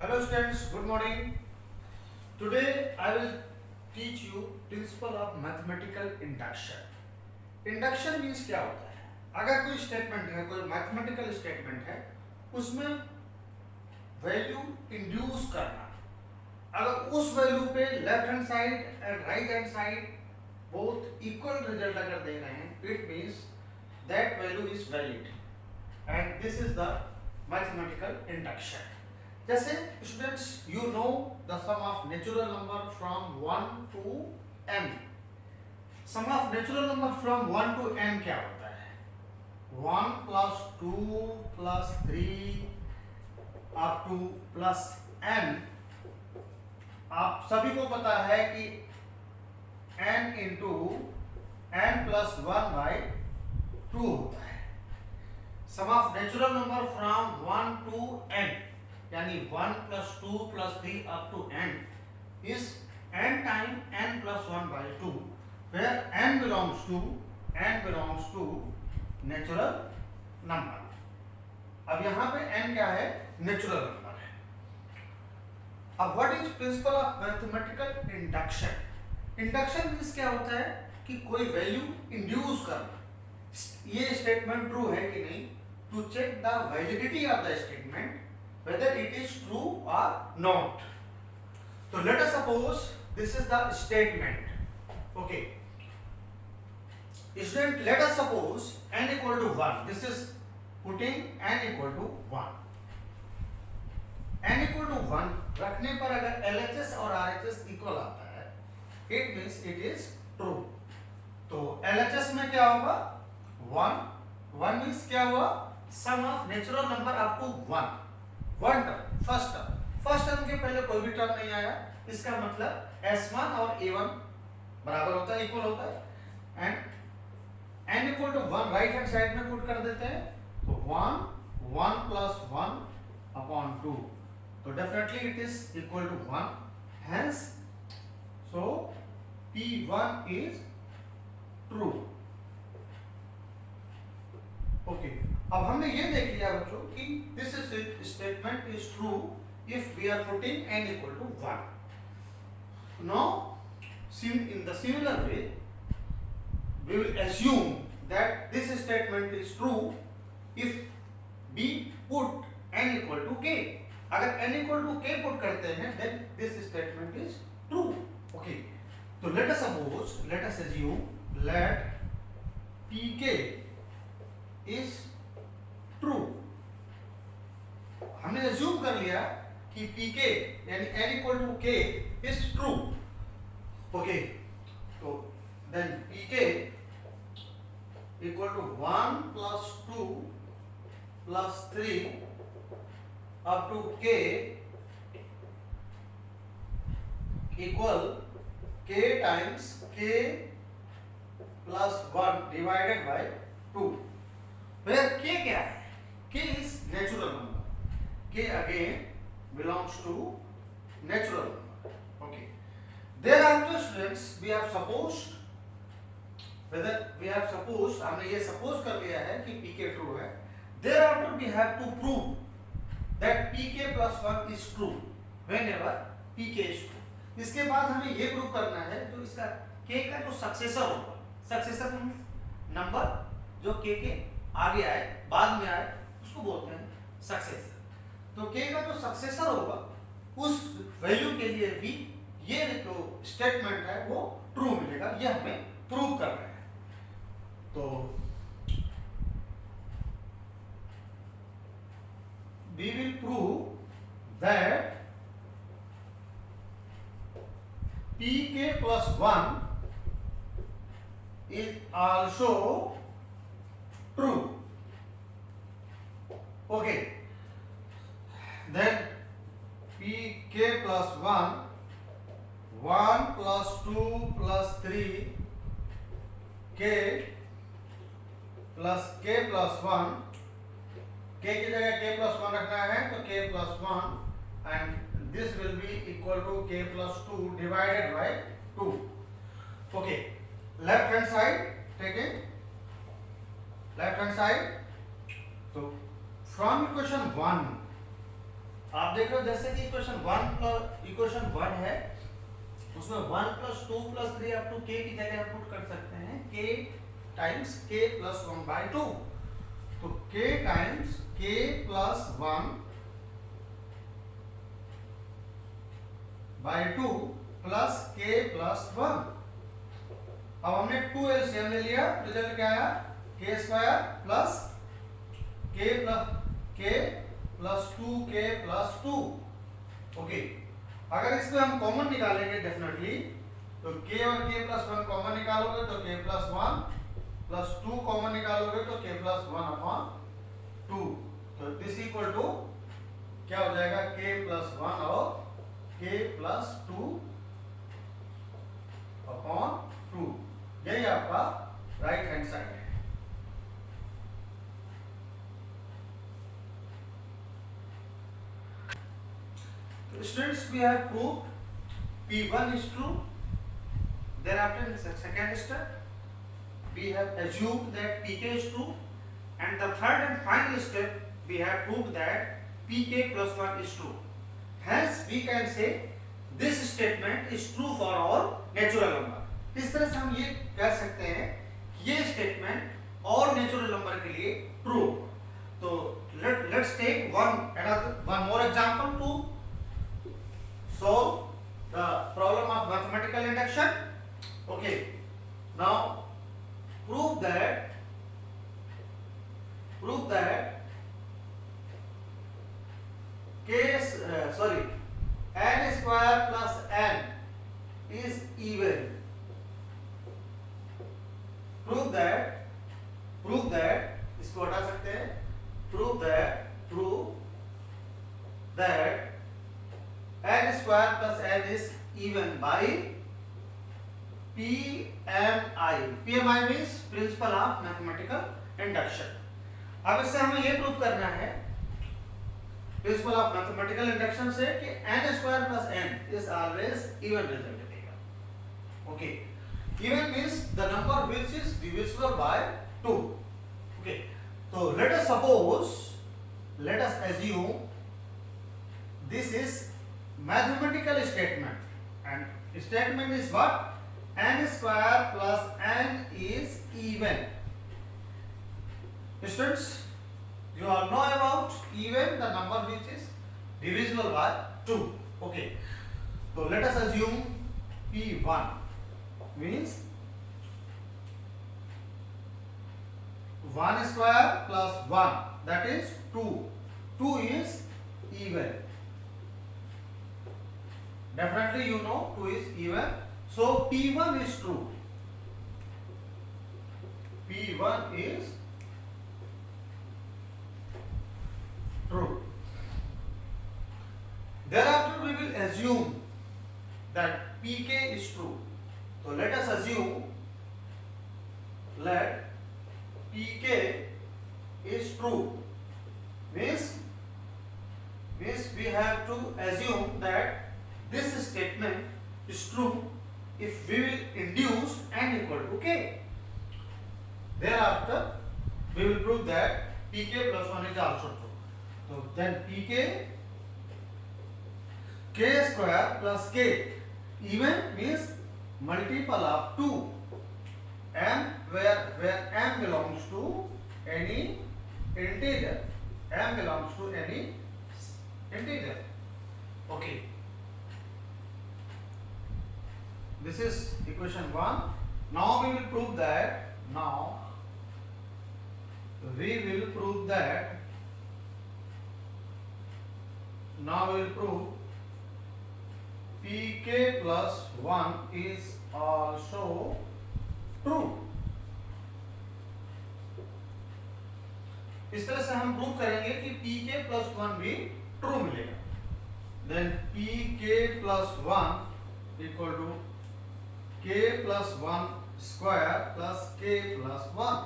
Hello students, good morning. Today I will teach you principle of mathematical induction. Induction means क्या होता है? अगर कोई स्टेटमेंट है, कोई मैथमेटिकल स्टेटमेंट है, उसमें वैल्यू इंड्यूस करना, अगर उस वैल्यू पे left hand side and right hand side both equal result अगर दे रहे हैं, it means that value is valid and this is the mathematical induction. जैसे students you know the sum of natural number from 1 to n. Sum of natural number from 1 to n क्या होता है? 1 plus 2 plus 3 up to plus n. आप सभी को पता है कि n into n plus 1 by 2 होता है. Sum of natural number from 1 to n यानी 1 plus 2 plus 3 up to n is n time n plus 1 by 2 where n belongs to natural number. अब यहाँ पे n क्या है? नेचुरल नंबर है. अब what is principal of mathematical induction? Induction means क्या होता है कि कोई वैल्यू इंड्यूस करना. ये स्टेटमेंट ट्रू है कि नहीं, to check the validity of the statement whether it is true or not. So let us suppose this is the statement. Okay, student, let us suppose n equal to 1. This is putting n equal to 1. n equal to 1 रखने पर अगर LHS और RHS equal आता है, it means it is true. तो LHS में क्या होगा? 1 means क्या हुआ? sum of natural number up to 1. One term, first term के पहले कोई भी टर्म नहीं आया, इसका मतलब S1 और A1 बराबर होता है, इक्वल होता है. And n equal to 1 right hand side में पुट कर देते हैं, तो 1 प्लस 1 अपॉन 2, तो definitely it is equal to 1. Hence so P1 is true. Okay, अब हमने ये देख लिया बच्चों कि this statement is true if we are putting n equal to 1. Now in the similar way we will assume that this statement is true if we put n equal to k. अगर n equal to k put करते हैं then this statement is true. Okay, so let us assume let pk is true. हमने assume कर लिया कि pk यानी n equal to k is true. Okay, तो then pk equal to 1 plus 2 plus 3 up to k equal k times k plus 1 divided by 2. where k क्या है? k is natural number. k again belongs to natural number. Okay, thereafter students we have supposed हमने ये suppose कर लिया है कि pk true है. thereafter we have to prove that pk plus 1 is true whenever pk is true. इसके बाद हमें ये प्रूव करना है जो इसका k का जो सक्सेसर होगा, सक्सेसर नंबर जो k के आगे आए बाद में आए उसको बोलते हैं सक्सेसर. तो k का जो सक्सेसर होगा उस वैल्यू के लिए भी ये जो स्टेटमेंट है वो ट्रू मिलेगा. ये हमें प्रूव कर रहे हैं. तो we will prove that pk plus 1 is also true. Okay, then pk plus 1 plus 2 plus 3 k plus k plus 1, k की जगह k plus 1 रखना है तो k plus 1 and this will be equal to k plus 2 divided by 2. Okay, left hand side taking left hand side. So from equation 1 आप देख रहे हो जैसे कि इक्वेशन वन है, उसमें 1 + 2 + 3 अप टू k की जगह पुट कर सकते हैं k टाइम्स k + 1/2। तो k times k + 1/2 plus k + 1। अब हमने 2 एलसीएम ले लिया, रिजल्ट क्या आया? k² plus k plus 2k + 2। Okay, अगर इसमें हम कॉमन निकालेंगे डेफिनेटली, तो k और k + 1 कॉमन निकालोगे तो k + 1 प्लस 2 कॉमन निकालोगे तो k + 1/2। तो दिस इक्वल टू क्या हो जाएगा? k + 1 और k + 2/2। यही आपका राइट हैंड साइड है। तो students, we have proved P1 is true. Thereafter, in the second step, we have assumed that Pk is true, and the third and final step, we have proved that Pk + 1 is true. Hence, we can say this statement is true for all natural number. इस तरह से हम ये कह सकते हैं कि ये स्टेटमेंट और नेचुरल नंबर के लिए ट्रू। तो let's take one more example to solve the problem of mathematical induction. Okay, now prove that n square plus n is even. Prove that इसको हटा सकते हैं। prove that n square plus n is even by PMI. PMI means principle of mathematical induction. अब इससे हमें ये prove करना है प्रिंसिपल ऑफ मैथमेटिकल इंडक्शन से कि n² plus n is always even result देगा। Okay, even means the number which is divisible by 2. Okay, so let us assume this is mathematical statement, and statement is what? n² plus n is even. Students, you all know about even, the number which is divisible by 2. Okay, so let us assume P1 means 1 square plus 1, that is 2. 2 is even. Definitely you know 2 is even. So P1 is true. P1 is true. Thereafter we will assume that Pk is true. So let us assume let Pk is true. Means we have to assume that this statement is true if we will induce n equal to k. Thereafter we will prove that Pk plus 1 is also true. So then Pk k square plus k even means multiple of 2 m, where m belongs to any integer. M belongs to any integer. Okay, this is equation 1. Now we will prove that Pk plus 1 is also true. इस तरह से हम prove करेंगे कि Pk plus 1 भी true मिलेगा। Then Pk plus 1 equal to k plus 1 square plus k plus 1,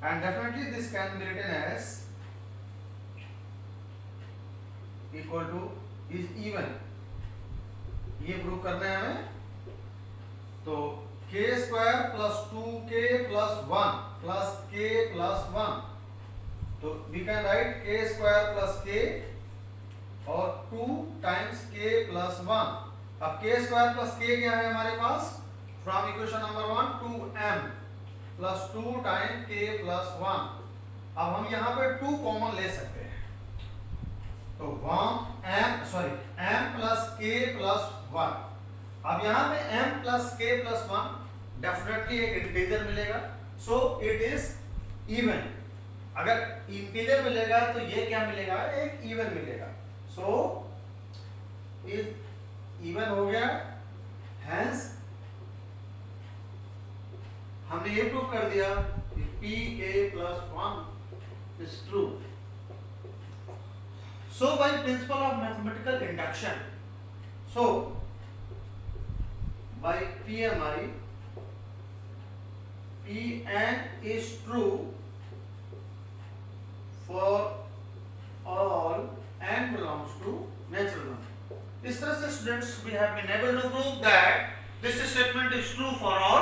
and definitely this can be written as equal to is even. ये prove करना है हमें। तो k square plus 2k plus 1 plus k plus 1, तो we can write k square plus k और 2 times k plus 1। अब k square plus k क्या है हमारे पास, from equation number 1 2m plus 2 time k plus 1। अब हम यहाँ पे 2 कॉमन ले सकते हैं, तो m प्लस k प्लस 1। अब यहाँ पे m plus k plus 1 definitely एक इंटीजर मिलेगा, सो इट इज इवन। अगर इंटीजर मिलेगा तो ये क्या मिलेगा, एक इवन मिलेगा, सो इवन हो गया। हेंस हमने ये प्रूव कर दिया कि pa plus 1 is true. So by principle of mathematical induction, so by PMI Pn is true for all n belongs to natural number। इस तरह से students we have been able to prove that this statement is true for all